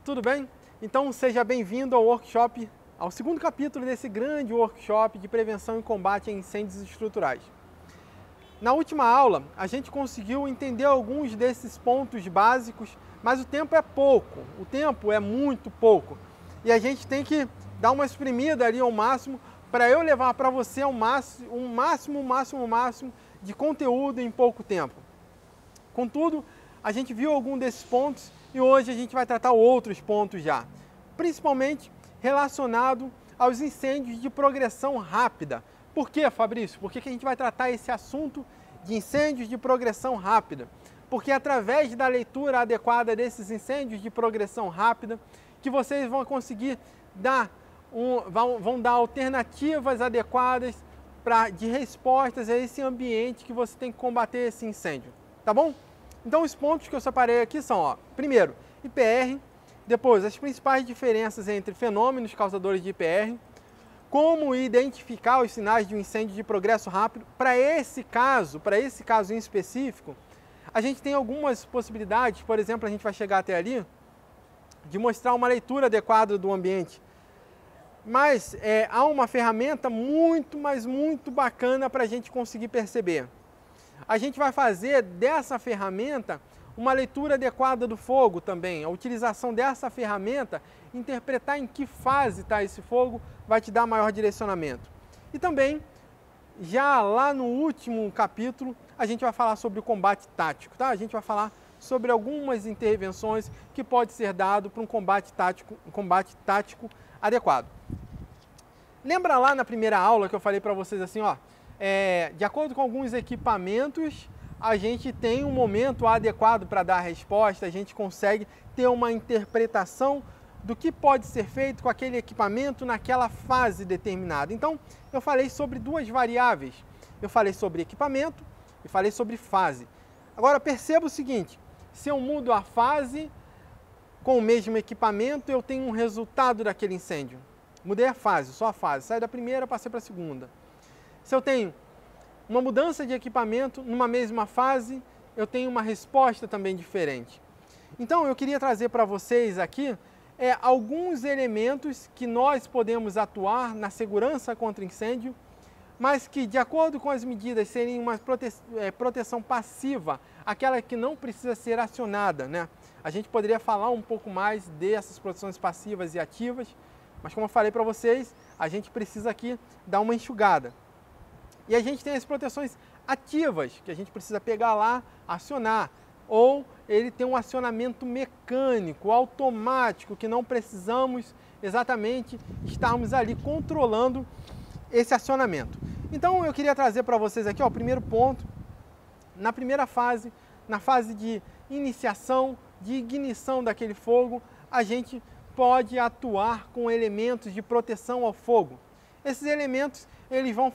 tudo bem? Então seja bem-vindo ao workshop, ao segundo capítulo desse grande workshop de prevenção e combate a incêndios estruturais. Na última aula, a gente conseguiu entender alguns desses pontos básicos, mas o tempo é pouco, o tempo é muito pouco. E a gente tem que dar uma espremida ali ao máximo para eu levar para você o máximo de conteúdo em pouco tempo. Contudo, a gente viu algum desses pontos e hoje a gente vai tratar outros pontos já, principalmente relacionado aos incêndios de progressão rápida. Por que, Fabrício? Por que a gente vai tratar esse assunto de incêndios de progressão rápida? Porque através da leitura adequada desses incêndios de progressão rápida, que vocês vão conseguir vão dar alternativas adequadas de respostas a esse ambiente que você tem que combater esse incêndio, tá bom? Então os pontos que eu separei aqui são, primeiro, IPR, depois as principais diferenças entre fenômenos causadores de IPR, como identificar os sinais de um incêndio de progresso rápido. Para esse caso em específico, a gente tem algumas possibilidades, por exemplo, a gente vai chegar até ali, de mostrar uma leitura adequada do ambiente. Mas há uma ferramenta muito bacana para a gente conseguir perceber. A gente vai fazer dessa ferramenta uma leitura adequada do fogo também. A utilização dessa ferramenta, interpretar em que fase está esse fogo, vai te dar maior direcionamento. E também, já lá no último capítulo, a gente vai falar sobre o combate tático, tá? A gente vai falar sobre algumas intervenções que pode ser dado para um combate tático adequado. Lembra lá na primeira aula que eu falei para vocês assim, de acordo com alguns equipamentos, a gente tem um momento adequado para dar a resposta, a gente consegue ter uma interpretação do que pode ser feito com aquele equipamento naquela fase determinada. Então, eu falei sobre duas variáveis. Eu falei sobre equipamento e falei sobre fase. Agora, perceba o seguinte, se eu mudo a fase com o mesmo equipamento, eu tenho um resultado daquele incêndio. Mudei a fase, só a fase. Saí da primeira, passei para a segunda. Se eu tenho uma mudança de equipamento numa mesma fase, eu tenho uma resposta também diferente. Então, eu queria trazer para vocês aqui alguns elementos que nós podemos atuar na segurança contra incêndio, mas que, de acordo com as medidas, seriam uma proteção passiva, aquela que não precisa ser acionada, né? A gente poderia falar um pouco mais dessas proteções passivas e ativas, mas como eu falei para vocês, a gente precisa aqui dar uma enxugada. E a gente tem as proteções ativas, que a gente precisa pegar lá, acionar. Ou ele tem um acionamento mecânico, automático, que não precisamos exatamente estarmos ali controlando esse acionamento. Então eu queria trazer para vocês aqui o primeiro ponto. Na primeira fase, na fase de iniciação, de ignição daquele fogo, a gente pode atuar com elementos de proteção ao fogo. Esses elementos eles vão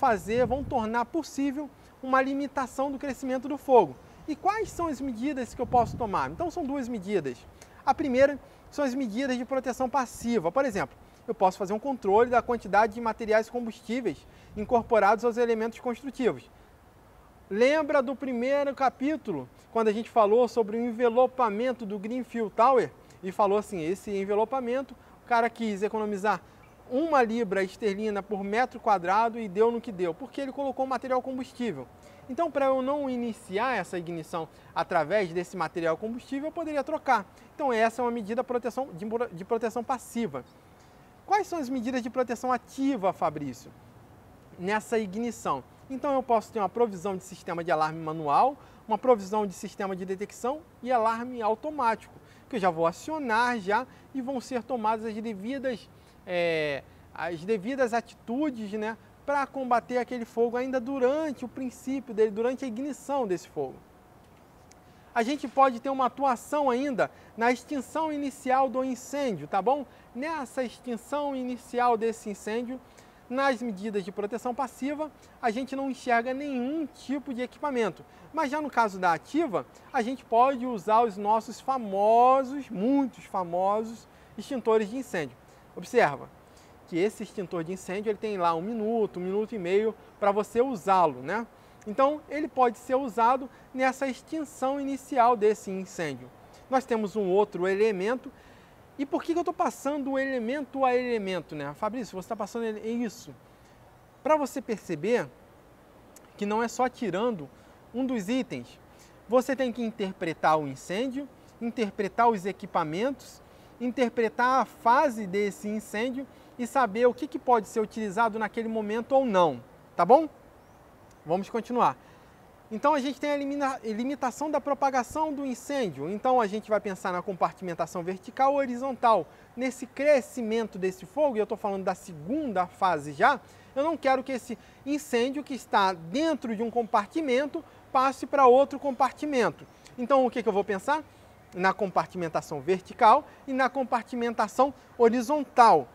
tornar possível uma limitação do crescimento do fogo. E quais são as medidas que eu posso tomar? Então são duas medidas. A primeira são as medidas de proteção passiva. Por exemplo, eu posso fazer um controle da quantidade de materiais combustíveis incorporados aos elementos construtivos. Lembra do primeiro capítulo, quando a gente falou sobre o envelopamento do Grenfell Tower? E falou assim, esse envelopamento, o cara quis economizar 1 libra esterlina por metro quadrado e deu no que deu, porque ele colocou material combustível. Então, para eu não iniciar essa ignição através desse material combustível, eu poderia trocar. Então, essa é uma medida de proteção passiva. Quais são as medidas de proteção ativa, Fabrício, nessa ignição? Então, eu posso ter uma provisão de sistema de alarme manual, uma provisão de sistema de detecção e alarme automático, que eu já vou acionar e vão ser tomadas as devidas atitudes, né, para combater aquele fogo ainda durante o princípio dele, durante a ignição desse fogo. A gente pode ter uma atuação ainda na extinção inicial do incêndio, tá bom? Nessa extinção inicial desse incêndio, nas medidas de proteção passiva, a gente não enxerga nenhum tipo de equipamento. Mas já no caso da ativa, a gente pode usar os nossos muitos famosos extintores de incêndio. Observa que esse extintor de incêndio ele tem lá 1 minuto, 1 minuto e meio para você usá-lo, né? Então, ele pode ser usado nessa extinção inicial desse incêndio. Nós temos um outro elemento E por que eu estou passando elemento a elemento, né? Fabrício, você está passando isso para você perceber que não é só tirando um dos itens. Você tem que interpretar o incêndio, interpretar os equipamentos, interpretar a fase desse incêndio e saber o que pode ser utilizado naquele momento ou não, tá bom? Vamos continuar. Então a gente tem a limitação da propagação do incêndio. Então a gente vai pensar na compartimentação vertical ou horizontal. Nesse crescimento desse fogo, e eu estou falando da segunda fase já, eu não quero que esse incêndio que está dentro de um compartimento passe para outro compartimento. Então o que eu vou pensar? Na compartimentação vertical e na compartimentação horizontal.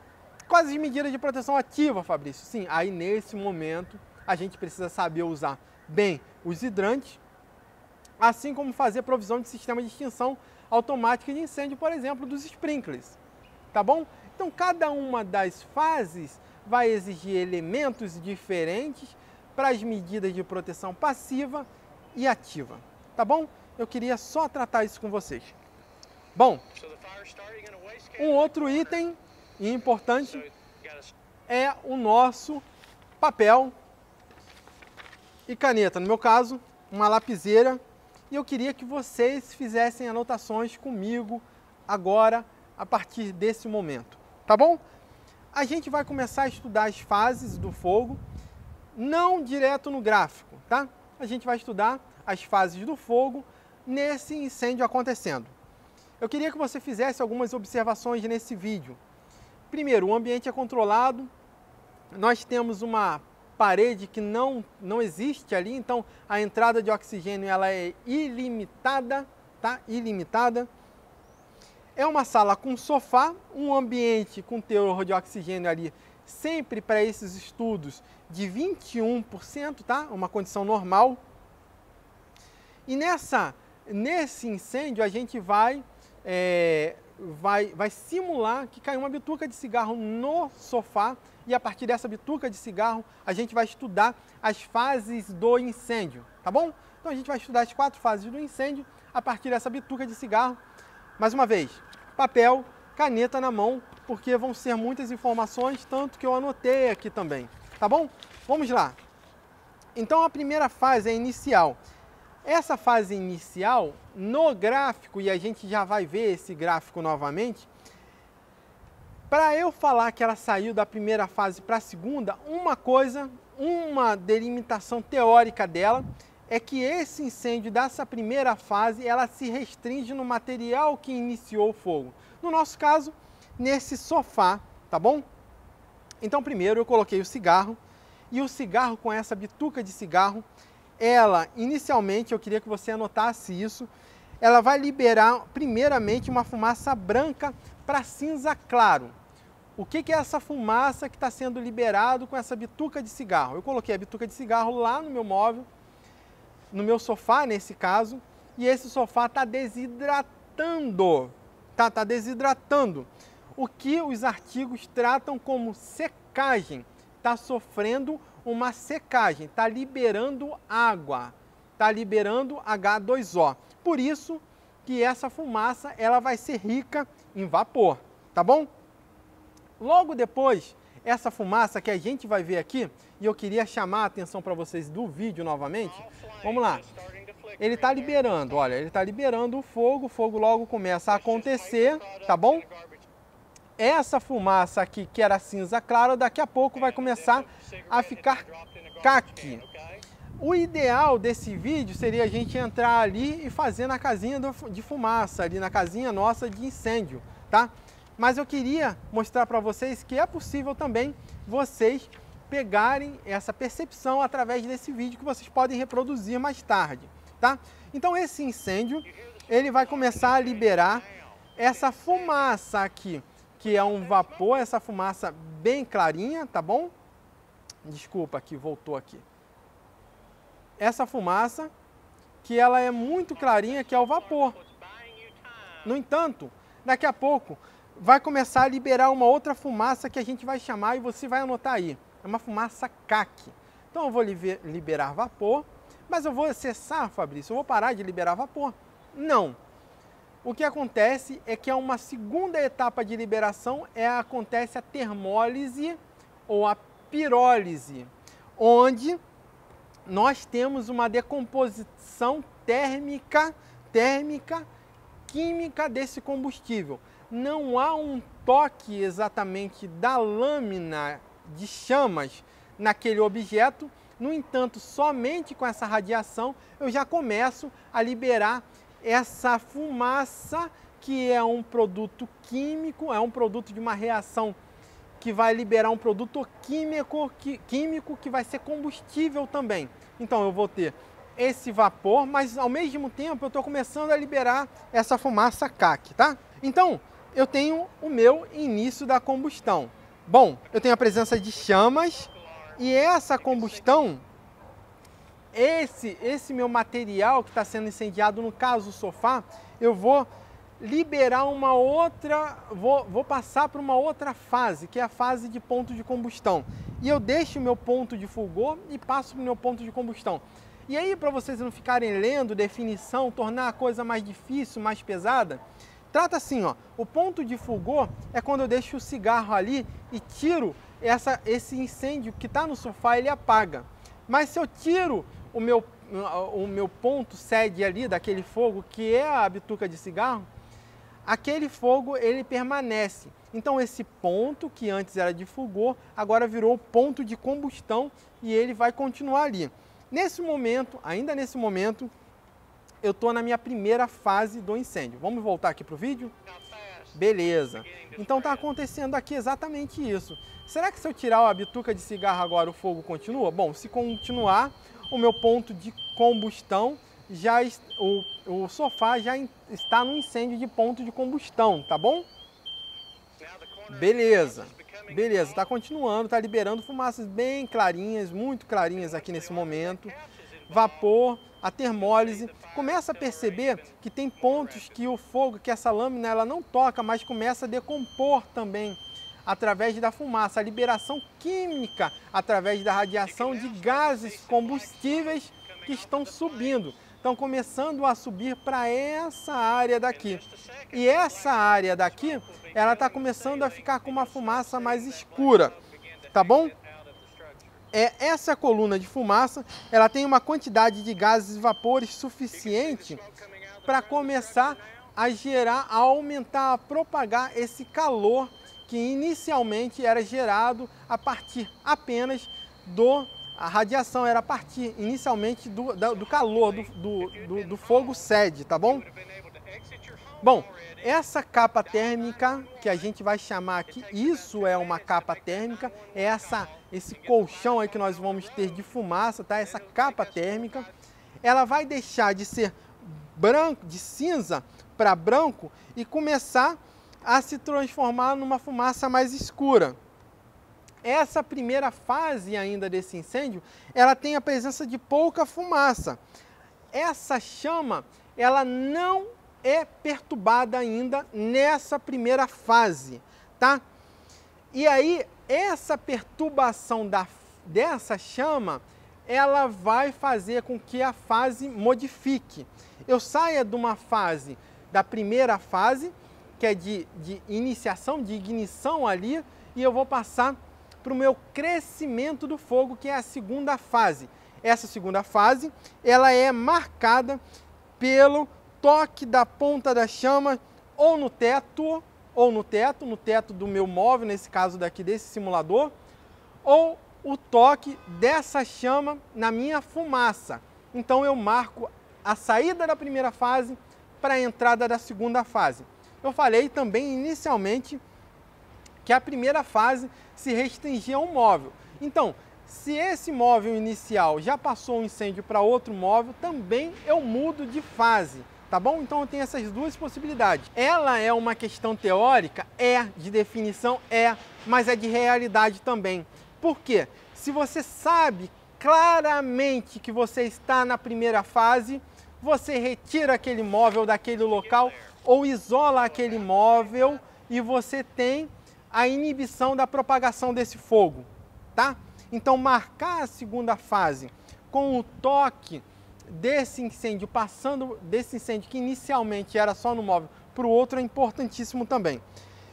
Quais as medidas de proteção ativa, Fabrício? Sim, aí nesse momento a gente precisa saber usar bem os hidrantes, assim como fazer provisão de sistema de extinção automática de incêndio, por exemplo, dos sprinklers, tá bom? Então, cada uma das fases vai exigir elementos diferentes para as medidas de proteção passiva e ativa, tá bom? Eu queria só tratar isso com vocês. Bom, um outro item importante é o nosso papel e caneta, no meu caso, uma lapiseira, e eu queria que vocês fizessem anotações comigo agora, a partir desse momento, tá bom? A gente vai começar a estudar as fases do fogo, não direto no gráfico, tá? A gente vai estudar as fases do fogo nesse incêndio acontecendo. Eu queria que você fizesse algumas observações nesse vídeo. Primeiro, o ambiente é controlado, nós temos uma parede que não existe ali, então a entrada de oxigênio ela é ilimitada, tá? Ilimitada. É uma sala com sofá, um ambiente com teor de oxigênio ali, sempre para esses estudos, de 21%, tá? Uma condição normal. E nesse incêndio a gente vai simular que caiu uma bituca de cigarro no sofá, e a partir dessa bituca de cigarro a gente vai estudar as fases do incêndio, tá bom? Então a gente vai estudar as 4 fases do incêndio a partir dessa bituca de cigarro. Mais uma vez, papel, caneta na mão, porque vão ser muitas informações, tanto que eu anotei aqui também, tá bom? Vamos lá. Então a primeira fase é inicial. Essa fase inicial, no gráfico, e a gente já vai ver esse gráfico novamente, para eu falar que ela saiu da primeira fase para a segunda, uma delimitação teórica dela é que esse incêndio dessa primeira fase, ela se restringe no material que iniciou o fogo. No nosso caso, nesse sofá, tá bom? Então primeiro eu coloquei o cigarro, e o cigarro com essa bituca de cigarro, ela, inicialmente, eu queria que você anotasse isso, ela vai liberar, primeiramente, uma fumaça branca para cinza claro. O que é essa fumaça que está sendo liberado com essa bituca de cigarro? Eu coloquei a bituca de cigarro lá no meu móvel, no meu sofá, nesse caso, e esse sofá está desidratando, tá desidratando. O que os artigos tratam como secagem, está sofrendo uma secagem, está liberando água, está liberando H2O. Por isso que essa fumaça ela vai ser rica em vapor, tá bom? Logo depois, essa fumaça que a gente vai ver aqui, e eu queria chamar a atenção para vocês do vídeo novamente, vamos lá. Ele está liberando, olha, ele está liberando o fogo logo começa a acontecer, tá bom? Essa fumaça aqui, que era cinza claro, daqui a pouco vai começar a ficar caqui. O ideal desse vídeo seria a gente entrar ali e fazer na casinha de fumaça, ali na casinha nossa de incêndio, tá? Mas eu queria mostrar para vocês que é possível também vocês pegarem essa percepção através desse vídeo que vocês podem reproduzir mais tarde, tá? Então esse incêndio, ele vai começar a liberar essa fumaça aqui, que é um vapor, essa fumaça bem clarinha, tá bom? Desculpa, aqui, voltou aqui. Essa fumaça, que ela é muito clarinha, que é o vapor. No entanto, daqui a pouco, vai começar a liberar uma outra fumaça que a gente vai chamar, e você vai anotar aí, é uma fumaça caqui. Então eu vou liberar vapor, mas eu vou cessar, Fabrício, eu vou parar de liberar vapor? Não. o que acontece é que é uma segunda etapa de liberação, acontece a termólise ou a pirólise, onde nós temos uma decomposição térmica, química desse combustível. Não há um toque exatamente da lâmina de chamas naquele objeto, no entanto, somente com essa radiação eu já começo a liberar essa fumaça, que é um produto químico, é um produto de uma reação que vai liberar um produto químico que vai ser combustível também. Então eu vou ter esse vapor, mas ao mesmo tempo eu estou começando a liberar essa fumaça CAC, tá? Então eu tenho o meu início da combustão. Bom, eu tenho a presença de chamas e essa combustão, esse meu material que está sendo incendiado, no caso o sofá, eu vou liberar uma outra, vou passar para uma outra fase, que é a fase de ponto de combustão. E eu deixo o meu ponto de fulgor e passo para o meu ponto de combustão. E aí, para vocês não ficarem lendo definição, tornar a coisa mais difícil, mais pesada, trata assim, ó, o ponto de fulgor é quando eu deixo o cigarro ali e tiro esse incêndio que está no sofá, ele apaga. Mas se eu tiro o meu ponto sede ali daquele fogo, que é a bituca de cigarro, aquele fogo ele permanece. Então esse ponto que antes era de fulgor, agora virou ponto de combustão e ele vai continuar ali. Nesse momento, ainda nesse momento, eu estou na minha primeira fase do incêndio. Vamos voltar aqui para o vídeo? Beleza. Então está acontecendo aqui exatamente isso. Será que se eu tirar a bituca de cigarro agora o fogo continua? Bom, se continuar, o meu ponto de combustão, o sofá já está no incêndio de ponto de combustão, tá bom? Beleza, beleza, está continuando, está liberando fumaças bem clarinhas, muito clarinhas aqui nesse momento. Vapor, a termólise, começa a perceber que tem pontos que o fogo, que essa lâmina ela não toca, mas começa a decompor também através da fumaça, a liberação química através da radiação de gases combustíveis que estão subindo. Estão começando a subir para essa área daqui. E essa área daqui, ela está começando a ficar com uma fumaça mais escura, tá bom? Essa coluna de fumaça, ela tem uma quantidade de gases e vapores suficiente para começar a gerar, a aumentar, a propagar esse calor que inicialmente era gerado a partir apenas a radiação era a partir inicialmente do calor, do fogo sede, tá bom? Bom, essa capa térmica que a gente vai chamar aqui, isso é uma capa térmica, é esse colchão aí que nós vamos ter de fumaça, tá? Essa capa térmica, ela vai deixar de ser branco, de cinza para branco e começar a se transformar numa fumaça mais escura. Essa primeira fase ainda desse incêndio, ela tem a presença de pouca fumaça. Essa chama, ela não é perturbada ainda nessa primeira fase, tá? E aí, essa perturbação dessa chama, ela vai fazer com que a fase modifique. Eu saia de uma fase, da primeira fase, que é de iniciação, de ignição ali, e eu vou passar para o meu crescimento do fogo, que é a segunda fase. Essa segunda fase, ela é marcada pelo toque da ponta da chama ou no teto do meu móvel, nesse caso daqui desse simulador, ou o toque dessa chama na minha fumaça. Então eu marco a saída da primeira fase para a entrada da segunda fase. Eu falei também inicialmente que a primeira fase se restringia a um móvel. Então, se esse móvel inicial já passou um incêndio para outro móvel, também eu mudo de fase, tá bom? Então eu tenho essas duas possibilidades. Ela é uma questão teórica? De definição, mas é de realidade também. Por quê? Se você sabe claramente que você está na primeira fase, você retira aquele móvel daquele local ou isola aquele móvel e você tem a inibição da propagação desse fogo, tá? Então marcar a segunda fase com o toque desse incêndio, passando desse incêndio que inicialmente era só no móvel para o outro, é importantíssimo também.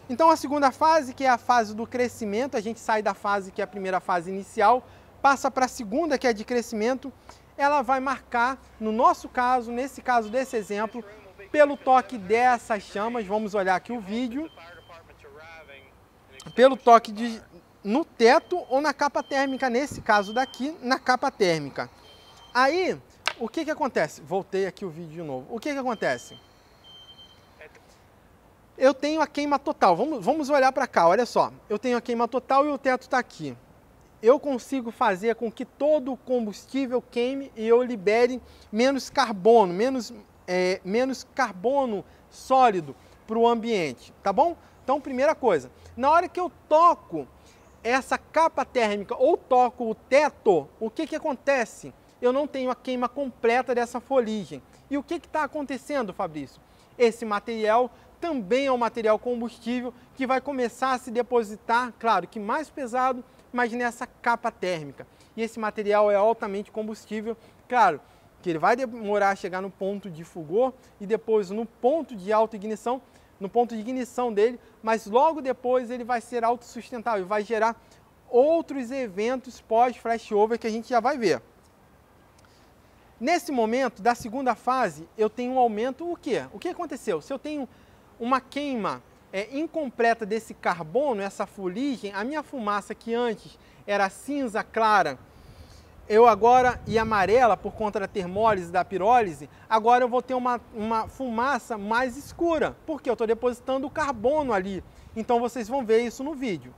Então a segunda fase, que é a fase do crescimento, a gente sai da fase que é a primeira fase inicial, passa para a segunda, que é de crescimento, ela vai marcar, no nosso caso, nesse caso desse exemplo, pelo toque dessas chamas, vamos olhar aqui o vídeo, pelo toque no teto ou na capa térmica, nesse caso daqui, na capa térmica. Aí, o que acontece? Voltei aqui o vídeo de novo. O que acontece? Eu tenho a queima total. Vamos olhar para cá, olha só. Eu tenho a queima total e o teto está aqui. Eu consigo fazer com que todo o combustível queime e eu libere menos carbono, menos carbono sólido para o ambiente, tá bom? Então, primeira coisa, na hora que eu toco essa capa térmica ou toco o teto, o que acontece? Eu não tenho a queima completa dessa fuligem. E o que está acontecendo, Fabrício? Esse material também é um material combustível que vai começar a se depositar, claro que mais pesado, mas nessa capa térmica. E esse material é altamente combustível, claro que ele vai demorar a chegar no ponto de fulgor e depois no ponto de autoignição, no ponto de ignição dele, mas logo depois ele vai ser autossustentável, vai gerar outros eventos pós-flashover que a gente já vai ver. Nesse momento da segunda fase, eu tenho um aumento, o quê? O que aconteceu? Se eu tenho uma queima incompleta desse carbono, essa fuligem, a minha fumaça que antes era cinza clara, e amarela por conta da termólise, da pirólise, agora eu vou ter uma fumaça mais escura, porque eu estou depositando o carbono ali. Então vocês vão ver isso no vídeo.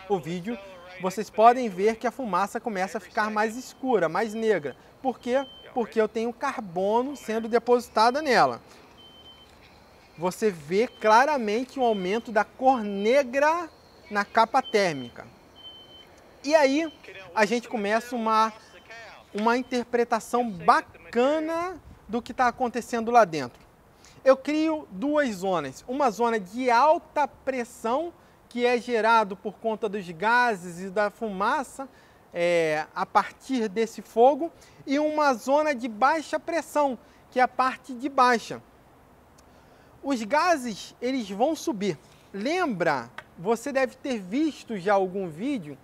O vídeo, vocês podem ver que a fumaça começa a ficar mais escura, mais negra. Por quê? Porque eu tenho carbono sendo depositado nela. Você vê claramente um aumento da cor negra na capa térmica. E aí a gente começa uma interpretação bacana do que está acontecendo lá dentro. Eu crio duas zonas. Uma zona de alta pressão, que é gerado por conta dos gases e da fumaça a partir desse fogo, e uma zona de baixa pressão, que é a parte de baixa. Os gases, eles vão subir. Lembra, você deve ter visto já algum vídeo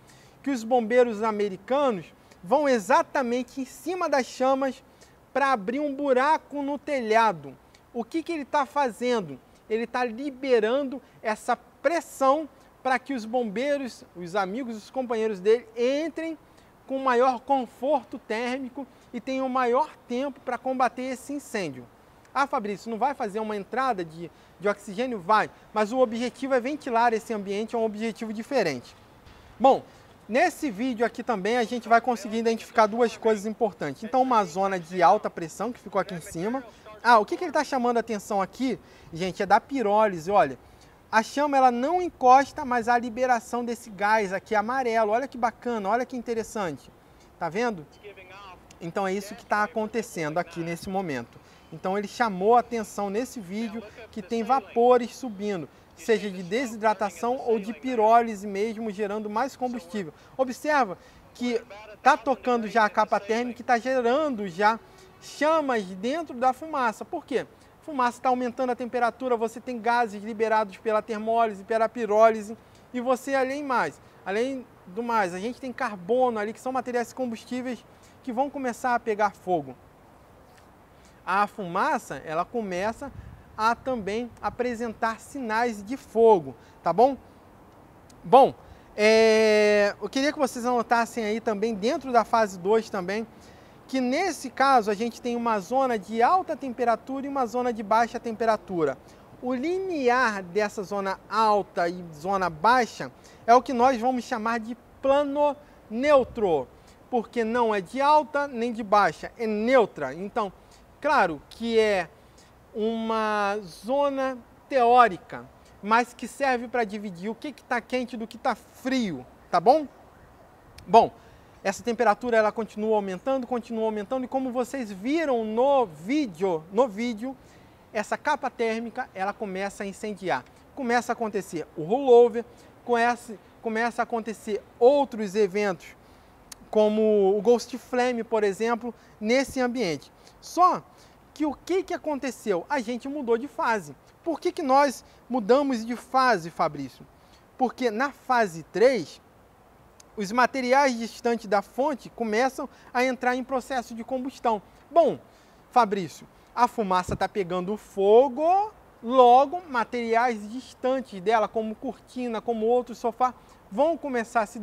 que os bombeiros americanos vão exatamente em cima das chamas para abrir um buraco no telhado. O que ele está fazendo? Ele está liberando essa pressão para que os bombeiros, os amigos, os companheiros dele entrem com maior conforto térmico e tenham maior tempo para combater esse incêndio. Ah, Fabrício, não vai fazer uma entrada de oxigênio? Vai, mas o objetivo é ventilar esse ambiente, é um objetivo diferente. Bom, nesse vídeo aqui também a gente vai conseguir identificar duas coisas importantes. Então, uma zona de alta pressão que ficou aqui em cima. O que ele está chamando a atenção aqui, gente, é da pirólise. Olha, a chama ela não encosta, mas a liberação desse gás aqui amarelo. Olha que bacana, olha que interessante. Tá vendo? Então é isso que está acontecendo aqui nesse momento. Então ele chamou a atenção nesse vídeo que tem vapores subindo, seja de desidratação ou de pirólise mesmo, gerando mais combustível. Observa que está tocando já a capa térmica e está gerando já chamas dentro da fumaça. Por quê? A fumaça está aumentando a temperatura, você tem gases liberados pela termólise, pela pirólise, e você além do mais, a gente tem carbono ali, que são materiais combustíveis que vão começar a pegar fogo. A fumaça, ela começa a também apresentar sinais de fogo, tá bom? Bom, eu queria que vocês anotassem aí também, dentro da fase 2 também, que nesse caso a gente tem uma zona de alta temperatura e uma zona de baixa temperatura. O limiar dessa zona alta e zona baixa é o que nós vamos chamar de plano neutro, porque não é de alta nem de baixa, é neutra. Então, claro que é uma zona teórica, mas que serve para dividir o que está quente do que está frio, tá bom? Bom, essa temperatura ela continua aumentando, e como vocês viram no vídeo, essa capa térmica ela começa a incendiar. Começa a acontecer o rollover, começa a acontecer outros eventos como o Ghost Flame, por exemplo, nesse ambiente. Só que o que aconteceu? A gente mudou de fase. Por que nós mudamos de fase, Fabrício? Porque na fase 3, os materiais distantes da fonte começam a entrar em processo de combustão. Bom, Fabrício, a fumaça está pegando fogo, logo materiais distantes dela, como cortina, como outros sofá, vão começar a se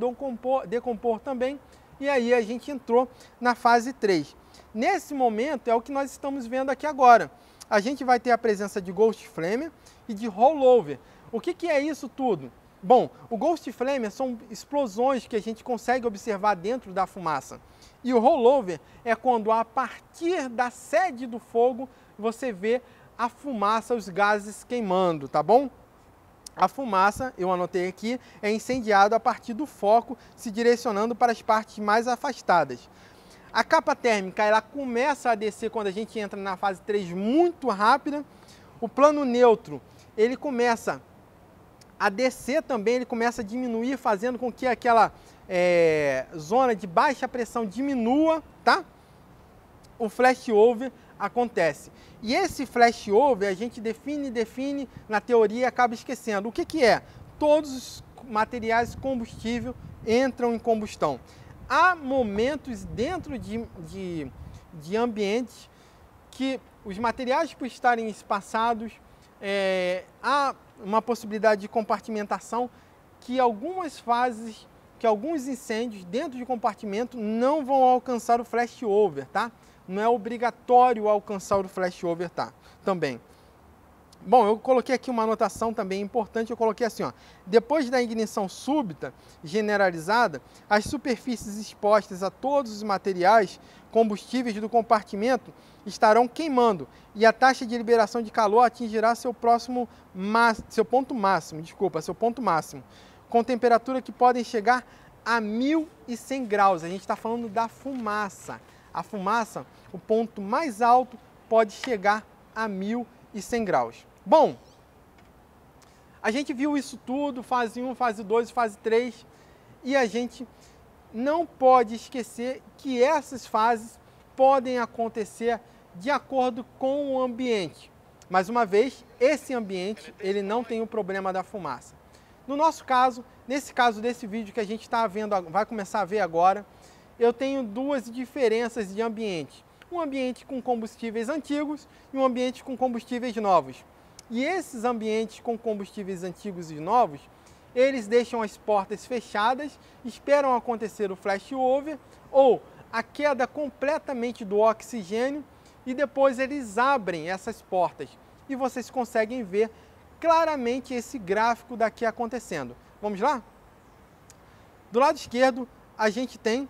decompor também, e aí a gente entrou na fase 3. Nesse momento é o que nós estamos vendo aqui agora. A gente vai ter a presença de Ghost Flame e de Rollover. O que é isso tudo? Bom, o Ghost Flame são explosões que a gente consegue observar dentro da fumaça. E o Rollover é quando a partir da sede do fogo você vê a fumaça, os gases queimando, tá bom? A fumaça, eu anotei aqui, é incendiada a partir do foco, se direcionando para as partes mais afastadas. A capa térmica, ela começa a descer quando a gente entra na fase 3 muito rápida. O plano neutro, ele começa a descer também, ele começa a diminuir, fazendo com que aquela zona de baixa pressão diminua, tá? O flashover acontece. E esse flashover a gente define na teoria e acaba esquecendo. O que é? Todos os materiais combustíveis entram em combustão. Há momentos dentro de ambientes que os materiais, por estarem espaçados, há uma possibilidade de compartimentação que algumas fases, que alguns incêndios dentro de compartimento não vão alcançar o flashover, tá? Não é obrigatório alcançar o flashover, tá? Também. Bom, eu coloquei aqui uma anotação também importante, eu coloquei assim, ó, depois da ignição súbita generalizada, as superfícies expostas a todos os materiais combustíveis do compartimento estarão queimando e a taxa de liberação de calor atingirá seu ponto máximo, com temperatura que podem chegar a 1.100 graus. A gente está falando da fumaça. A fumaça, o ponto mais alto, pode chegar a 1.100 graus. Bom, a gente viu isso tudo, fase 1, fase 2, fase 3, e a gente não pode esquecer que essas fases podem acontecer de acordo com o ambiente. Mais uma vez, esse ambiente, ele não tem o problema da fumaça. No nosso caso, nesse caso desse vídeo que a gente está vendo, vai começar a ver agora, eu tenho duas diferenças de ambiente. Um ambiente com combustíveis antigos e um ambiente com combustíveis novos. E esses ambientes com combustíveis antigos e novos, eles deixam as portas fechadas, esperam acontecer o flashover ou a queda completamente do oxigênio e depois eles abrem essas portas. E vocês conseguem ver claramente esse gráfico daqui acontecendo. Vamos lá? Do lado esquerdo, a gente tem...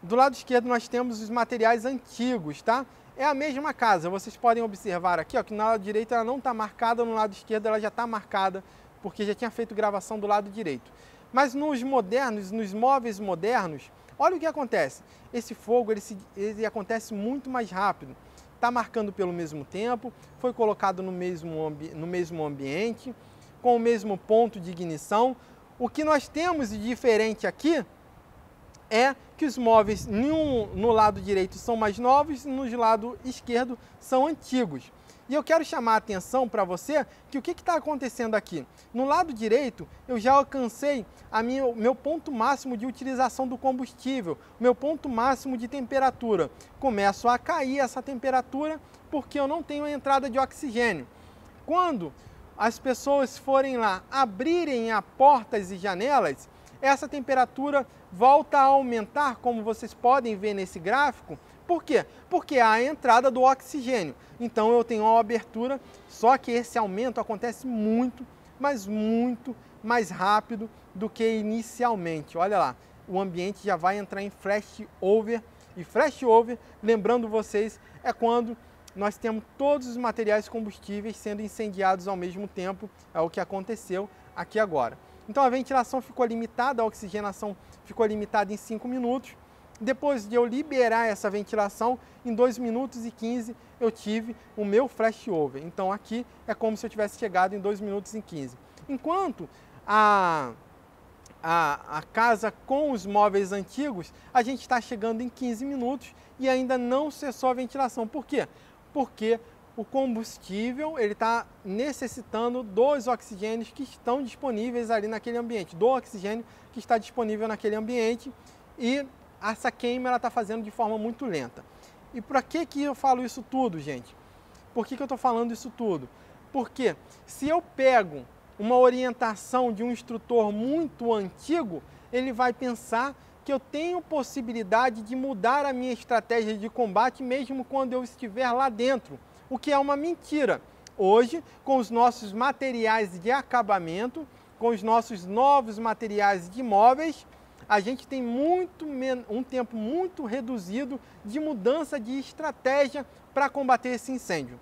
Do lado esquerdo nós temos os materiais antigos, tá? É a mesma casa, vocês podem observar aqui, ó, que no lado direito ela não está marcada, no lado esquerdo ela já está marcada, porque já tinha feito gravação do lado direito. Mas nos modernos, nos móveis modernos, olha o que acontece. Esse fogo, ele acontece muito mais rápido. Está marcando pelo mesmo tempo, foi colocado no mesmo ambiente, com o mesmo ponto de ignição. O que nós temos de diferente aqui é que os móveis no lado direito são mais novos e no lado esquerdo são antigos. E eu quero chamar a atenção para você que o que está acontecendo aqui? No lado direito, eu já alcancei meu ponto máximo de utilização do combustível, meu ponto máximo de temperatura. Começo a cair essa temperatura porque eu não tenho a entrada de oxigênio. Quando as pessoas forem lá abrirem as portas e janelas, essa temperatura volta a aumentar, como vocês podem ver nesse gráfico. Por quê? Porque há a entrada do oxigênio. Então eu tenho uma abertura, só que esse aumento acontece muito, mas muito mais rápido do que inicialmente. Olha lá, o ambiente já vai entrar em flashover. E flashover, lembrando vocês, é quando nós temos todos os materiais combustíveis sendo incendiados ao mesmo tempo. É o que aconteceu aqui agora. Então a ventilação ficou limitada, a oxigenação ficou limitada em 5 minutos. Depois de eu liberar essa ventilação, em 2 minutos e 15 eu tive o meu flashover. Então aqui é como se eu tivesse chegado em 2 minutos e 15. Enquanto a casa com os móveis antigos, a gente está chegando em 15 minutos e ainda não cessou a ventilação. Por quê? Porque o combustível ele está necessitando dos oxigênios que estão disponíveis ali naquele ambiente, do oxigênio que está disponível naquele ambiente, e essa queima está fazendo de forma muito lenta. E para que eu falo isso tudo, gente? Por que eu estou falando isso tudo? Porque se eu pego uma orientação de um instrutor muito antigo, ele vai pensar que eu tenho possibilidade de mudar a minha estratégia de combate mesmo quando eu estiver lá dentro, o que é uma mentira. Hoje, com os nossos materiais de acabamento, com os nossos novos materiais de móveis, a gente tem um tempo muito reduzido de mudança de estratégia para combater esse incêndio.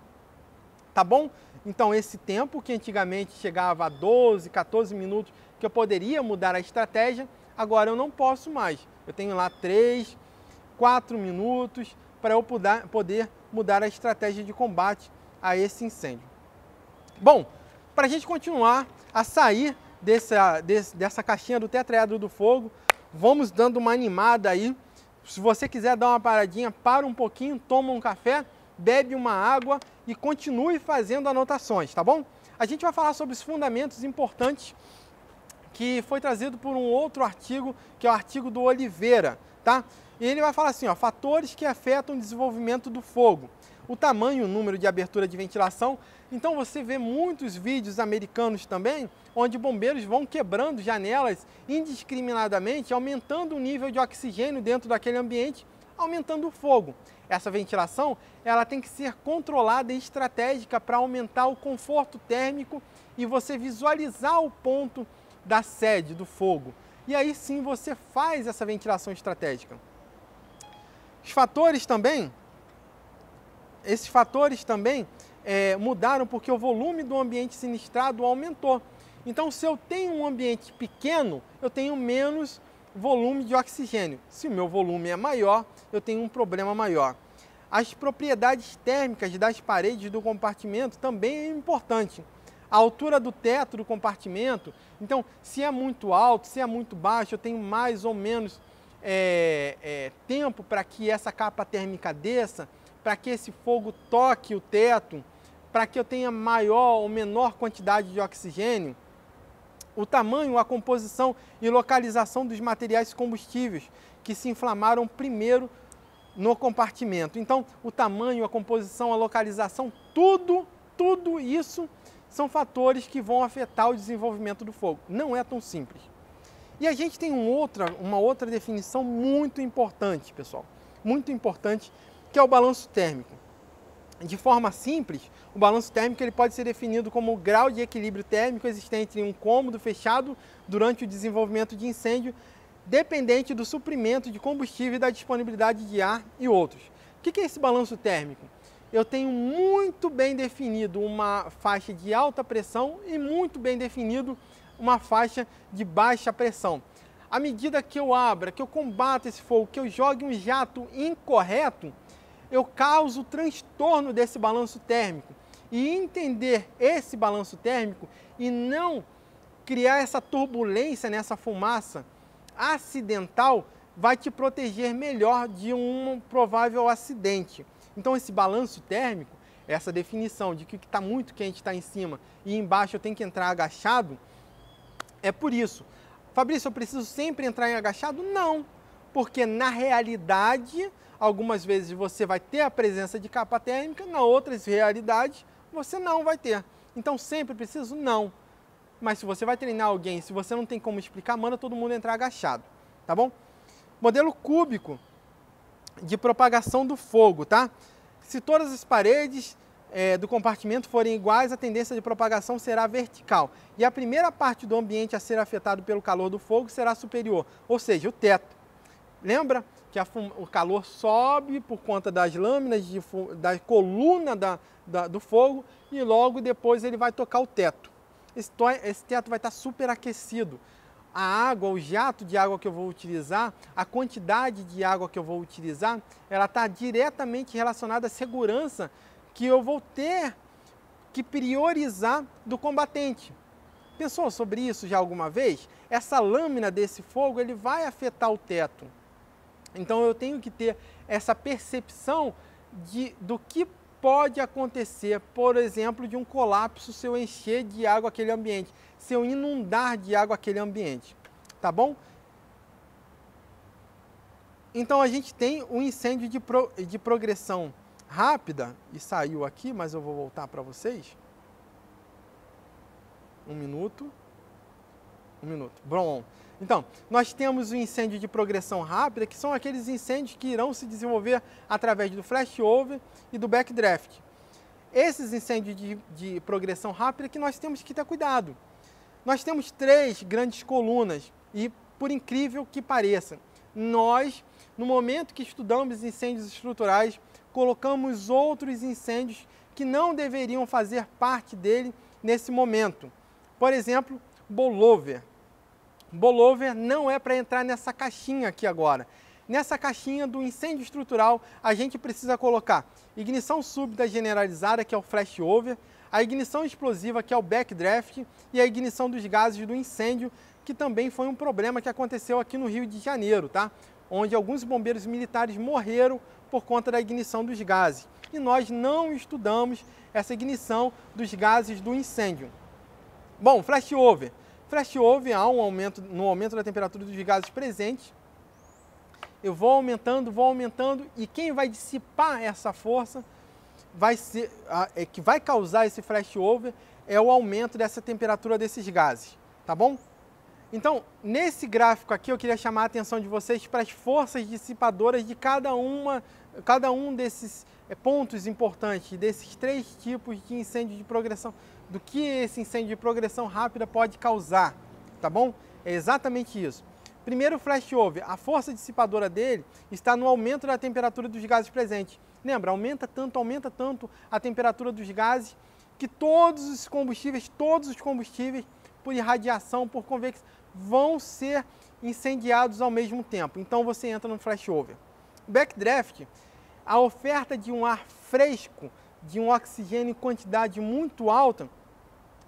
Tá bom? Então, esse tempo que antigamente chegava a 12, 14 minutos que eu poderia mudar a estratégia, agora eu não posso mais. Eu tenho lá 3, 4 minutos para eu poder mudar a estratégia de combate a esse incêndio. Bom, para a gente continuar a sair dessa caixinha do tetraedro do fogo, vamos dando uma animada aí. Se você quiser dar uma paradinha, para um pouquinho, toma um café, bebe uma água e continue fazendo anotações, tá bom? A gente vai falar sobre os fundamentos importantes que foi trazido por um outro artigo, que é o artigo do Oliveira, tá? E ele vai falar assim, ó, fatores que afetam o desenvolvimento do fogo. O tamanho, o número de abertura de ventilação. Então você vê muitos vídeos americanos também, onde bombeiros vão quebrando janelas indiscriminadamente, aumentando o nível de oxigênio dentro daquele ambiente, aumentando o fogo. Essa ventilação, ela tem que ser controlada e estratégica para aumentar o conforto térmico e você visualizar o ponto da sede do fogo. E aí sim você faz essa ventilação estratégica. Esses fatores também mudaram porque o volume do ambiente sinistrado aumentou. Então, se eu tenho um ambiente pequeno, eu tenho menos volume de oxigênio. Se o meu volume é maior, eu tenho um problema maior. As propriedades térmicas das paredes do compartimento também é importante. A altura do teto do compartimento, então, se é muito alto, se é muito baixo, eu tenho mais ou menos tempo para que essa capa térmica desça, para que esse fogo toque o teto, para que eu tenha maior ou menor quantidade de oxigênio. O tamanho, a composição e localização dos materiais combustíveis que se inflamaram primeiro no compartimento. Então, o tamanho, a composição, a localização, tudo isso são fatores que vão afetar o desenvolvimento do fogo. Não é tão simples. E a gente tem uma outra definição muito importante, pessoal, muito importante, que é o balanço térmico. De forma simples, o balanço térmico ele pode ser definido como o grau de equilíbrio térmico existente em um cômodo fechado durante o desenvolvimento de incêndio, dependente do suprimento de combustível e da disponibilidade de ar e outros. O que é esse balanço térmico? Eu tenho muito bem definido uma faixa de alta pressão e muito bem definido uma faixa de baixa pressão. À medida que eu abra, que eu combata esse fogo, que eu jogue um jato incorreto, eu causo transtorno desse balanço térmico. E entender esse balanço térmico e não criar essa turbulência nessa fumaça acidental vai te proteger melhor de um provável acidente. Então esse balanço térmico, essa definição de que está muito quente está em cima e embaixo eu tenho que entrar agachado, é por isso. Fabrício, eu preciso sempre entrar em agachado? Não, porque na realidade, algumas vezes você vai ter a presença de capa térmica, na outras realidades você não vai ter. Então sempre preciso? Não. Mas se você vai treinar alguém, se você não tem como explicar, manda todo mundo entrar agachado, tá bom? Modelo cúbico de propagação do fogo, tá? Se todas as paredes do compartimento forem iguais, a tendência de propagação será vertical. E a primeira parte do ambiente a ser afetado pelo calor do fogo será superior, ou seja, o teto. Lembra que o calor sobe por conta das lâminas, da coluna do fogo e logo depois ele vai tocar o teto. Esse teto vai estar superaquecido. A água, o jato de água que eu vou utilizar, a quantidade de água que eu vou utilizar, ela está diretamente relacionada à segurança que eu vou ter que priorizar do combatente. Pensou sobre isso já alguma vez? Essa lâmina desse fogo, ele vai afetar o teto. Então eu tenho que ter essa percepção do que pode acontecer, por exemplo, de um colapso se eu encher de água aquele ambiente, se eu inundar de água aquele ambiente, tá bom? Então a gente tem um incêndio de progressão rápida, e saiu aqui, mas eu vou voltar para vocês. Um minuto. Bom, então, nós temos o incêndio de progressão rápida, que são aqueles incêndios que irão se desenvolver através do flashover e do backdraft. Esses incêndios de progressão rápida que nós temos que ter cuidado. Nós temos 3 grandes colunas e, por incrível que pareça, nós, no momento que estudamos incêndios estruturais, colocamos outros incêndios que não deveriam fazer parte dele nesse momento. Por exemplo, bolover. Bolover não é para entrar nessa caixinha aqui agora. Nessa caixinha do incêndio estrutural, a gente precisa colocar ignição súbita generalizada, que é o flashover, a ignição explosiva, que é o backdraft, e a ignição dos gases do incêndio, que também foi um problema que aconteceu aqui no Rio de Janeiro, tá? Onde alguns bombeiros militares morreram por conta da ignição dos gases. E nós não estudamos essa ignição dos gases do incêndio. Bom, flashover. Flashover há um aumento no aumento da temperatura dos gases presentes. Eu vou aumentando, e quem vai dissipar essa força que vai causar esse flashover é o aumento dessa temperatura desses gases, tá bom? Então, nesse gráfico aqui, eu queria chamar a atenção de vocês para as forças dissipadoras de cada um desses pontos importantes, desses 3 tipos de incêndio de progressão, do que esse incêndio de progressão rápida pode causar, tá bom? É exatamente isso. Primeiro, o flashover, a força dissipadora dele está no aumento da temperatura dos gases presentes. Lembra, aumenta tanto a temperatura dos gases que todos os combustíveis, por irradiação, por convecção, vão ser incendiados ao mesmo tempo. Então você entra no flashover. Backdraft, a oferta de um ar fresco, de um oxigênio em quantidade muito alta,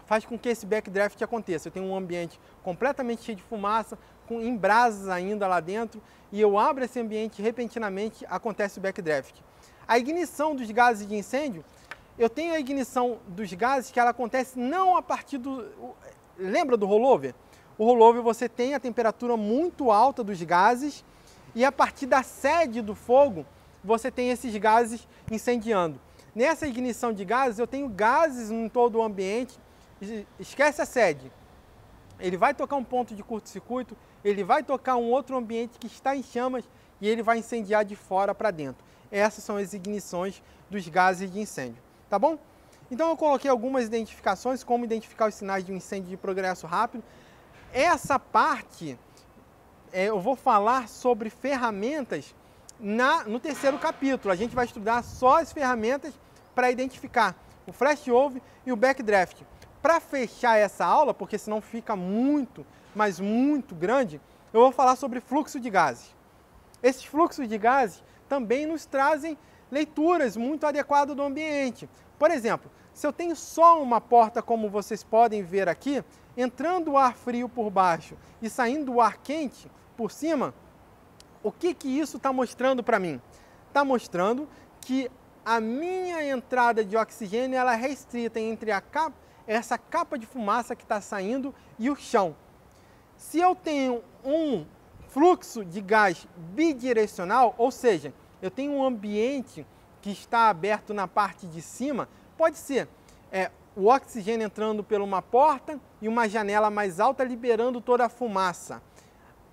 faz com que esse backdraft aconteça. Eu tenho um ambiente completamente cheio de fumaça, em brasas ainda lá dentro, e eu abro esse ambiente e repentinamente acontece o backdraft. A ignição dos gases de incêndio, eu tenho a ignição dos gases que ela acontece não a partir do... Lembra do rollover? O rollover você tem a temperatura muito alta dos gases e a partir da sede do fogo você tem esses gases incendiando. Nessa ignição de gases eu tenho gases em todo o ambiente, esquece a sede. Ele vai tocar um ponto de curto-circuito, ele vai tocar um outro ambiente que está em chamas e ele vai incendiar de fora para dentro. Essas são as ignições dos gases de incêndio, tá bom? Então eu coloquei algumas identificações, como identificar os sinais de um incêndio de progresso rápido. Essa parte, eu vou falar sobre ferramentas no terceiro capítulo. A gente vai estudar só as ferramentas para identificar o flashover e o backdraft. Para fechar essa aula, porque senão fica muito, mas muito grande, eu vou falar sobre fluxo de gases. Esses fluxos de gases também nos trazem leituras muito adequadas do ambiente. Por exemplo, se eu tenho só uma porta, como vocês podem ver aqui, entrando o ar frio por baixo e saindo o ar quente por cima, o que isso está mostrando para mim? Está mostrando que a minha entrada de oxigênio ela é restrita entre essa capa de fumaça que está saindo e o chão. Se eu tenho um fluxo de gás bidirecional, ou seja, eu tenho um ambiente que está aberto na parte de cima, pode ser o oxigênio entrando por uma porta e uma janela mais alta liberando toda a fumaça.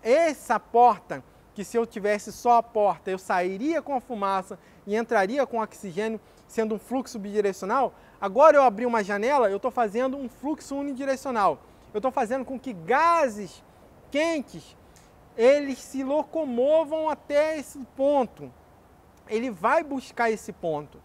Essa porta, que se eu tivesse só a porta, eu sairia com a fumaça e entraria com oxigênio, sendo um fluxo bidirecional, agora eu abri uma janela, eu estou fazendo um fluxo unidirecional. Eu estou fazendo com que gases quentes, eles se locomovam até esse ponto. Ele vai buscar esse ponto.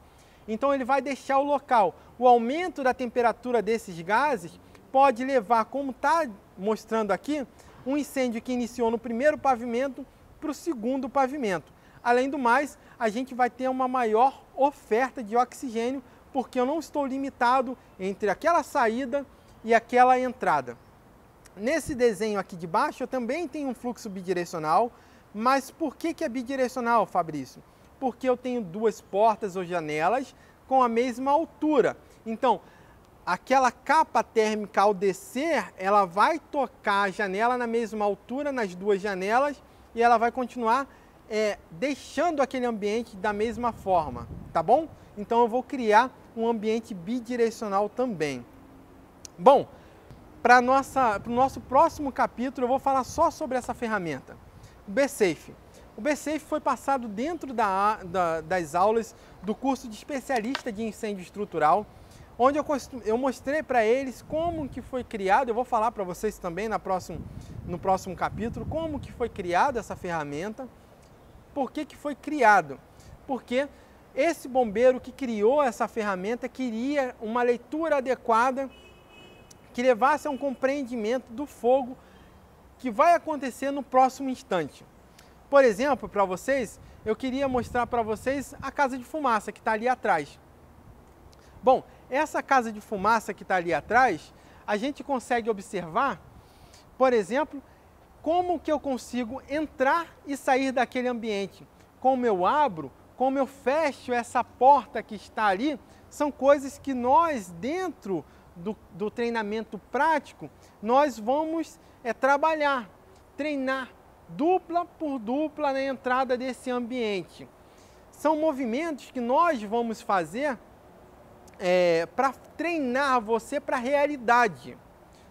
Então ele vai deixar o local. O aumento da temperatura desses gases pode levar, como está mostrando aqui, um incêndio que iniciou no primeiro pavimento para o segundo pavimento. Além do mais, a gente vai ter uma maior oferta de oxigênio, porque eu não estou limitado entre aquela saída e aquela entrada. Nesse desenho aqui de baixo eu também tenho um fluxo bidirecional, mas por que é bidirecional, Fabrício? Porque eu tenho duas portas ou janelas com a mesma altura. Então, aquela capa térmica ao descer, ela vai tocar a janela na mesma altura nas duas janelas e ela vai continuar deixando aquele ambiente da mesma forma, tá bom? Então eu vou criar um ambiente bidirecional também. Bom, para o nosso próximo capítulo eu vou falar só sobre essa ferramenta, o B-Safe. O B-Safe foi passado dentro das aulas do curso de especialista de incêndio estrutural, onde eu mostrei para eles como que foi criado. Eu vou falar para vocês também no próximo capítulo como que foi criada essa ferramenta. Por que foi criado? Porque esse bombeiro que criou essa ferramenta queria uma leitura adequada que levasse a um compreendimento do fogo que vai acontecer no próximo instante. Por exemplo, para vocês, eu queria mostrar para vocês a casa de fumaça que está ali atrás. Bom, essa casa de fumaça que está ali atrás, a gente consegue observar, por exemplo, como que eu consigo entrar e sair daquele ambiente. Como eu abro, como eu fecho essa porta que está ali, são coisas que nós, dentro do treinamento prático, nós vamos trabalhar, treinar dupla por dupla na entrada desse ambiente. São movimentos que nós vamos fazer para treinar você para a realidade,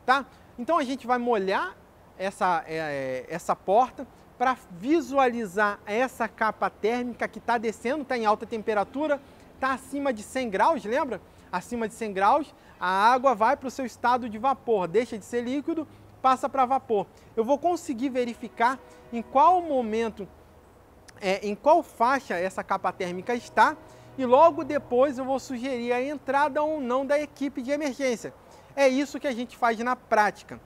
tá? Então a gente vai molhar essa porta para visualizar essa capa térmica que está descendo, está em alta temperatura, está acima de 100 graus, lembra? Acima de 100 graus, a água vai para o seu estado de vapor, deixa de ser líquido, passa para vapor. Eu vou conseguir verificar em qual momento, em qual faixa essa capa térmica está, e logo depois eu vou sugerir a entrada ou não da equipe de emergência. É isso que a gente faz na prática.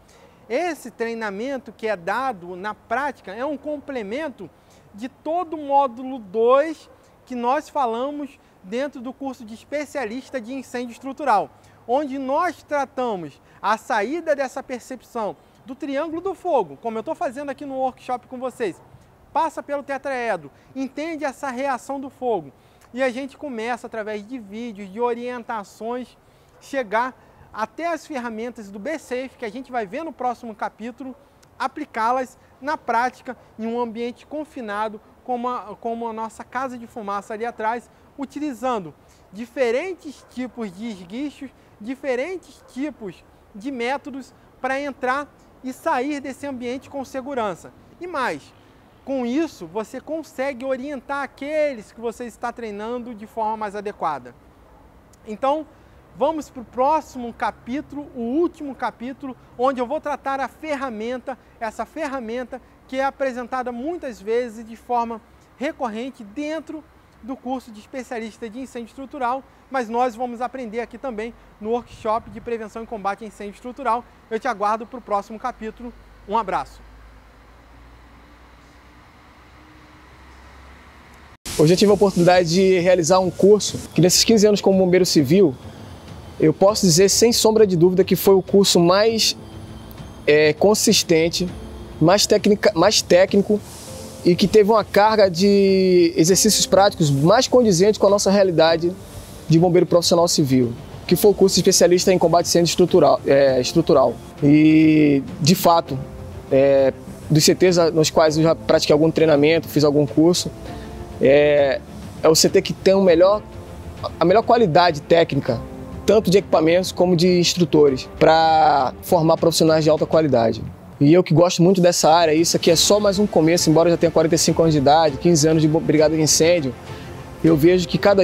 Esse treinamento que é dado na prática é um complemento de todo o módulo 2 que nós falamos dentro do curso de especialista de incêndio estrutural, onde nós tratamos a saída dessa percepção do triângulo do fogo, como eu estou fazendo aqui no workshop com vocês, passa pelo tetraedro, entende essa reação do fogo, e a gente começa, através de vídeos, de orientações, chegar até as ferramentas do B-Safe, que a gente vai ver no próximo capítulo, aplicá-las na prática em um ambiente confinado, como a nossa casa de fumaça ali atrás, utilizando diferentes tipos de esguichos, diferentes tipos de métodos para entrar e sair desse ambiente com segurança. E mais, com isso você consegue orientar aqueles que você está treinando de forma mais adequada. Então, vamos para o próximo capítulo, o último capítulo, onde eu vou tratar a ferramenta, essa ferramenta que é apresentada muitas vezes de forma recorrente dentro do curso de especialista de incêndio estrutural, mas nós vamos aprender aqui também no workshop de prevenção e combate a incêndio estrutural. Eu te aguardo para o próximo capítulo. Um abraço. Hoje eu tive a oportunidade de realizar um curso que, nesses 15 anos como bombeiro civil, eu posso dizer sem sombra de dúvida que foi o curso mais consistente, mais técnico e que teve uma carga de exercícios práticos mais condizente com a nossa realidade de bombeiro profissional civil, que foi o curso de especialista em combate a incêndio estrutural. E, de fato, dos CTs nos quais eu já pratiquei algum treinamento, fiz algum curso, é o CT que tem a melhor qualidade técnica, tanto de equipamentos como de instrutores, para formar profissionais de alta qualidade. E eu que gosto muito dessa área, isso aqui é só mais um começo, embora eu já tenha 45 anos de idade, 15 anos de brigada de incêndio, eu vejo que cada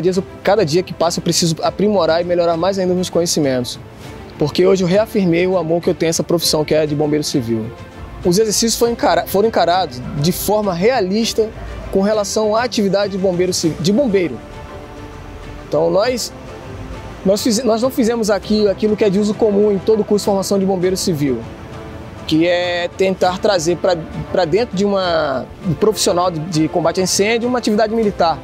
dia que passa eu preciso aprimorar e melhorar mais ainda os meus conhecimentos. Porque hoje eu reafirmei o amor que eu tenho a essa profissão que é a de bombeiro civil. Os exercícios foram encarados de forma realista com relação à atividade de bombeiro. Então nós não fizemos aqui aquilo que é de uso comum em todo o curso de formação de bombeiro civil, que é tentar trazer para dentro de um profissional de combate a incêndio uma atividade militar.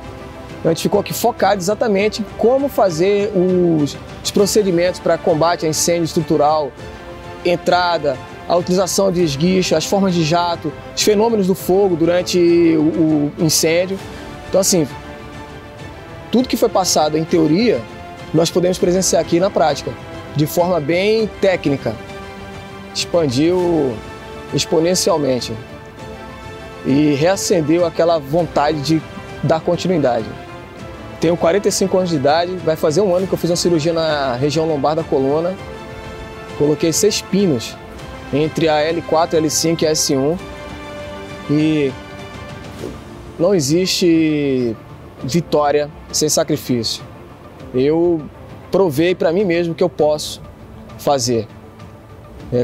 A gente ficou aqui focado exatamente em como fazer os procedimentos para combate a incêndio estrutural, entrada, a utilização de esguicho, as formas de jato, os fenômenos do fogo durante o incêndio. Então, assim, tudo que foi passado em teoria, nós podemos presenciar aqui na prática, de forma bem técnica. Expandiu exponencialmente e reacendeu aquela vontade de dar continuidade. Tenho 45 anos de idade, vai fazer um ano que eu fiz uma cirurgia na região lombar da coluna. Coloquei 6 pinos entre a L4, a L5 e a S1. E não existe vitória sem sacrifício. Eu provei para mim mesmo que eu posso fazer,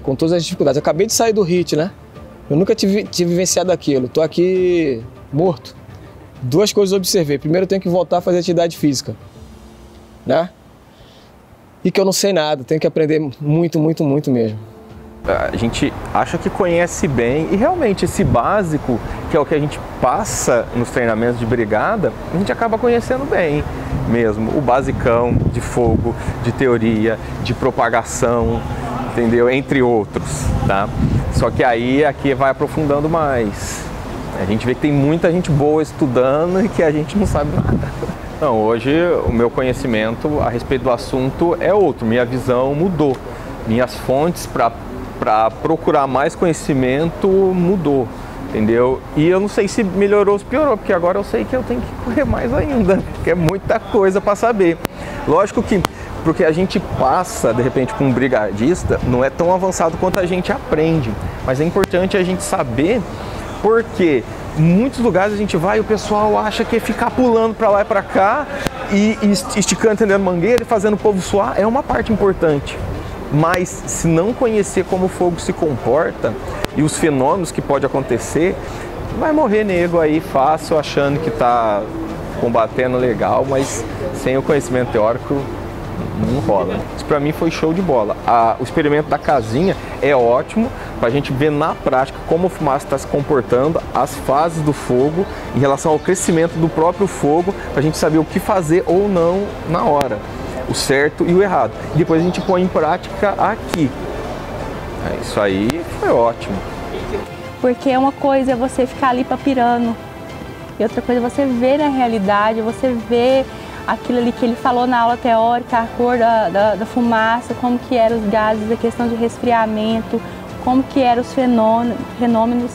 com todas as dificuldades. Eu acabei de sair do HIT, né? Eu nunca tive vivenciado aquilo. Estou aqui morto. 2 coisas eu observei. Primeiro, eu tenho que voltar a fazer atividade física, né? E que eu não sei nada. Tenho que aprender muito, muito, muito mesmo. A gente acha que conhece bem e realmente esse básico, que é o que a gente passa nos treinamentos de brigada, a gente acaba conhecendo bem mesmo. O basicão de fogo, de teoria, de propagação, entendeu? Entre outros, tá? Só que aí aqui vai aprofundando mais. A gente vê que tem muita gente boa estudando e que a gente não sabe nada. Não, hoje o meu conhecimento a respeito do assunto é outro, minha visão mudou. Minhas fontes para procurar mais conhecimento mudou, entendeu? E eu não sei se melhorou ou se piorou, porque agora eu sei que eu tenho que correr mais ainda, porque é muita coisa para saber. Lógico que porque a gente passa, de repente, com um brigadista, não é tão avançado quanto a gente aprende, mas é importante a gente saber, porque em muitos lugares a gente vai e o pessoal acha que é ficar pulando para lá e para cá e esticando, entendendo, mangueira e fazendo o povo suar é uma parte importante. Mas se não conhecer como o fogo se comporta e os fenômenos que pode acontecer, vai morrer nego aí fácil achando que está combatendo legal, mas sem o conhecimento teórico não rola. Isso para mim foi show de bola. O experimento da casinha é ótimo para a gente ver na prática como a fumaça está se comportando, as fases do fogo em relação ao crescimento do próprio fogo, para a gente saber o que fazer ou não na hora, o certo e o errado. E depois a gente põe em prática aqui. Isso aí foi ótimo. Porque uma coisa é você ficar ali papirando e outra coisa é você ver na realidade, você ver aquilo ali que ele falou na aula teórica, a cor da fumaça, como que eram os gases, a questão de resfriamento, como que eram os fenômenos.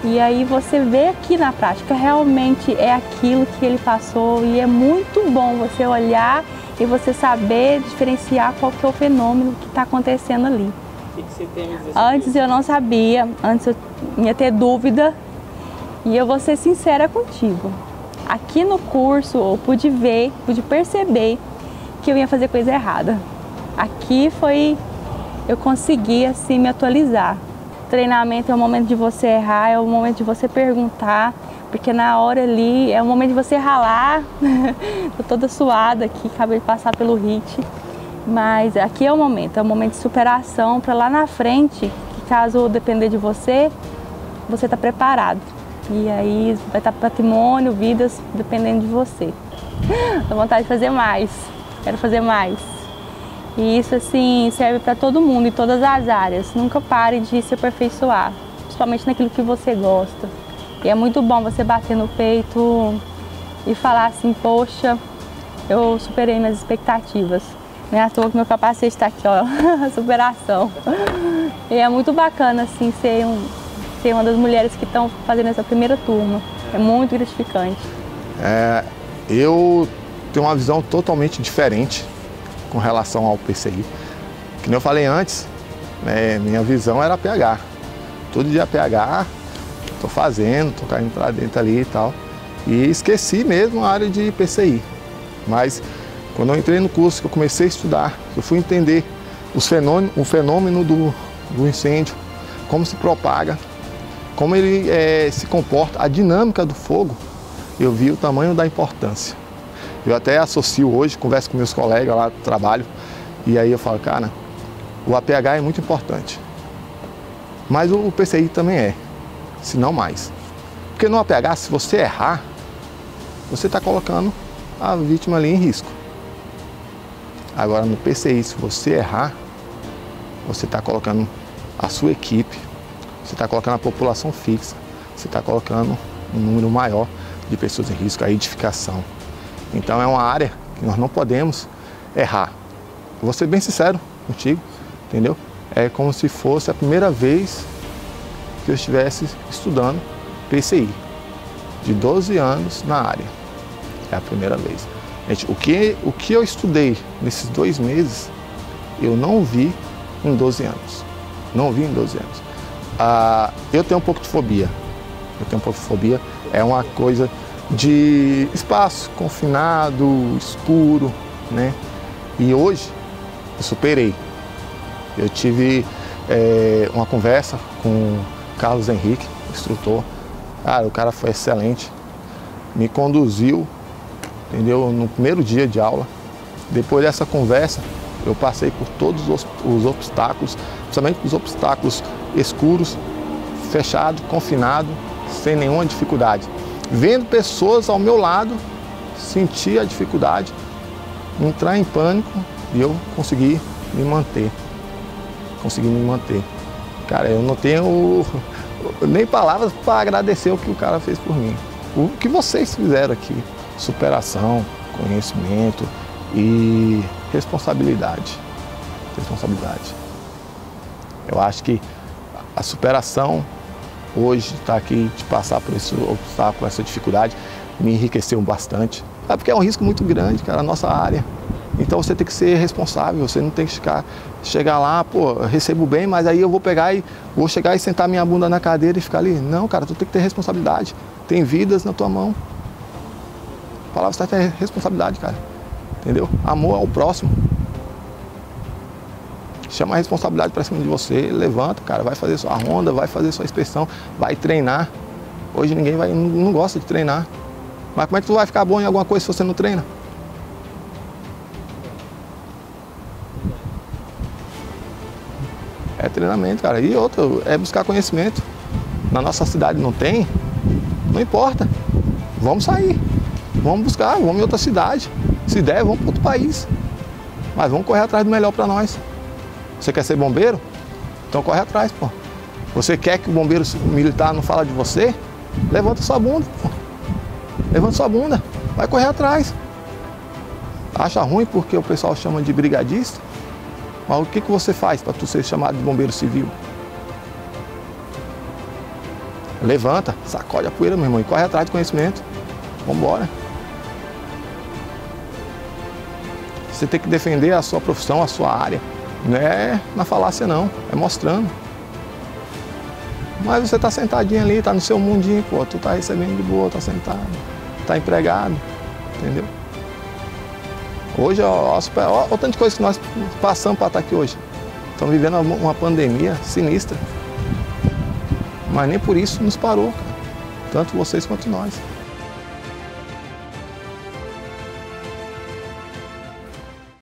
E aí você vê aqui na prática, realmente é aquilo que ele passou e é muito bom você olhar e você saber diferenciar qual que é o fenômeno que está acontecendo ali. O que você tem a dizer? Antes eu não sabia, antes eu ia ter dúvida e eu vou ser sincera contigo. Aqui no curso eu pude ver, pude perceber que eu ia fazer coisa errada. Aqui eu consegui assim me atualizar. Treinamento é o momento de você errar, é o momento de você perguntar, porque na hora ali é o momento de você ralar. Tô toda suada aqui, acabei de passar pelo HIT, mas aqui é o momento de superação para lá na frente, que caso depender de você, você está preparado. E aí vai estar patrimônio, vidas, dependendo de você. Dá vontade de fazer mais, quero fazer mais. E isso assim serve para todo mundo, em todas as áreas. Nunca pare de se aperfeiçoar, principalmente naquilo que você gosta. E é muito bom você bater no peito e falar assim, poxa, eu superei minhas expectativas. Não é à toa que meu capacete está aqui, ó, superação. E é muito bacana assim ser uma das mulheres que estão fazendo essa primeira turma. É muito gratificante. Eu tenho uma visão totalmente diferente com relação ao PCI. Que nem eu falei antes, minha visão era PH. Tudo de PH, tô fazendo, tô caindo pra dentro ali e tal. E esqueci mesmo a área de PCI. Mas quando eu entrei no curso, que eu comecei a estudar, eu fui entender o fenômeno do incêndio, como se propaga, como ele se comporta, a dinâmica do fogo, eu vi o tamanho da importância. Eu até associo hoje, converso com meus colegas lá do trabalho, e aí eu falo, cara, o APH é muito importante, mas o PCI também é, se não mais. Porque no APH, se você errar, você está colocando a vítima ali em risco. Agora no PCI, se você errar, você está colocando a sua equipe, você está colocando a população fixa, você está colocando um número maior de pessoas em risco, a edificação. Então é uma área que nós não podemos errar. Eu vou ser bem sincero contigo, entendeu? É como se fosse a primeira vez que eu estivesse estudando PCI, de 12 anos na área. É a primeira vez. Gente, o que eu estudei nesses 2 meses, eu não vi em 12 anos. Não vi em 12 anos. Eu tenho um pouco de fobia. É uma coisa de espaço confinado, escuro, né? E hoje eu superei. Eu tive uma conversa com o Carlos Henrique, instrutor. Cara, o cara foi excelente. Me conduziu, entendeu? No primeiro dia de aula. Depois dessa conversa, eu passei por todos os obstáculos, principalmente os obstáculos escuros, fechado, confinado, sem nenhuma dificuldade. Vendo pessoas ao meu lado, senti a dificuldade, entrar em pânico e eu consegui me manter. Cara, eu não tenho nem palavras para agradecer o que o cara fez por mim. O que vocês fizeram aqui, superação, conhecimento e responsabilidade. Eu acho que a superação hoje, estar aqui, de passar por esse obstáculo, essa dificuldade, me enriqueceu bastante. É porque é um risco muito grande, cara, a nossa área. Então você tem que ser responsável, você não tem que chegar lá, pô, eu recebo bem, mas aí eu vou pegar e vou chegar e sentar minha bunda na cadeira e ficar ali. Não, cara, tu tem que ter responsabilidade. Tem vidas na tua mão. A palavra certa é responsabilidade, cara. Entendeu? Amor ao próximo. Chama a responsabilidade para cima de você, levanta, cara, vai fazer sua ronda, vai fazer sua inspeção, vai treinar. Hoje ninguém não gosta de treinar. Mas como é que tu vai ficar bom em alguma coisa se você não treina? É treinamento, cara. E outra, é buscar conhecimento. Na nossa cidade não tem, não importa. Vamos sair, vamos buscar, vamos em outra cidade. Se der, vamos para outro país. Mas vamos correr atrás do melhor para nós. Você quer ser bombeiro? Então corre atrás, pô. Você quer que o bombeiro militar não fale de você? Levanta sua bunda, pô. Levanta sua bunda, vai correr atrás. Acha ruim porque o pessoal chama de brigadista? Mas o que você faz para tu ser chamado de bombeiro civil? Levanta, sacode a poeira, meu irmão, e corre atrás de conhecimento. Vamos embora. Você tem que defender a sua profissão, a sua área. Não é na falácia não, é mostrando. Mas você tá sentadinho ali, tá no seu mundinho, pô, tu tá recebendo de boa, tá sentado, tá empregado, entendeu? Hoje, ó, o tanto de coisa que nós passamos para estar aqui hoje. Estamos vivendo uma pandemia sinistra. Mas nem por isso nos parou, cara. Tanto vocês quanto nós.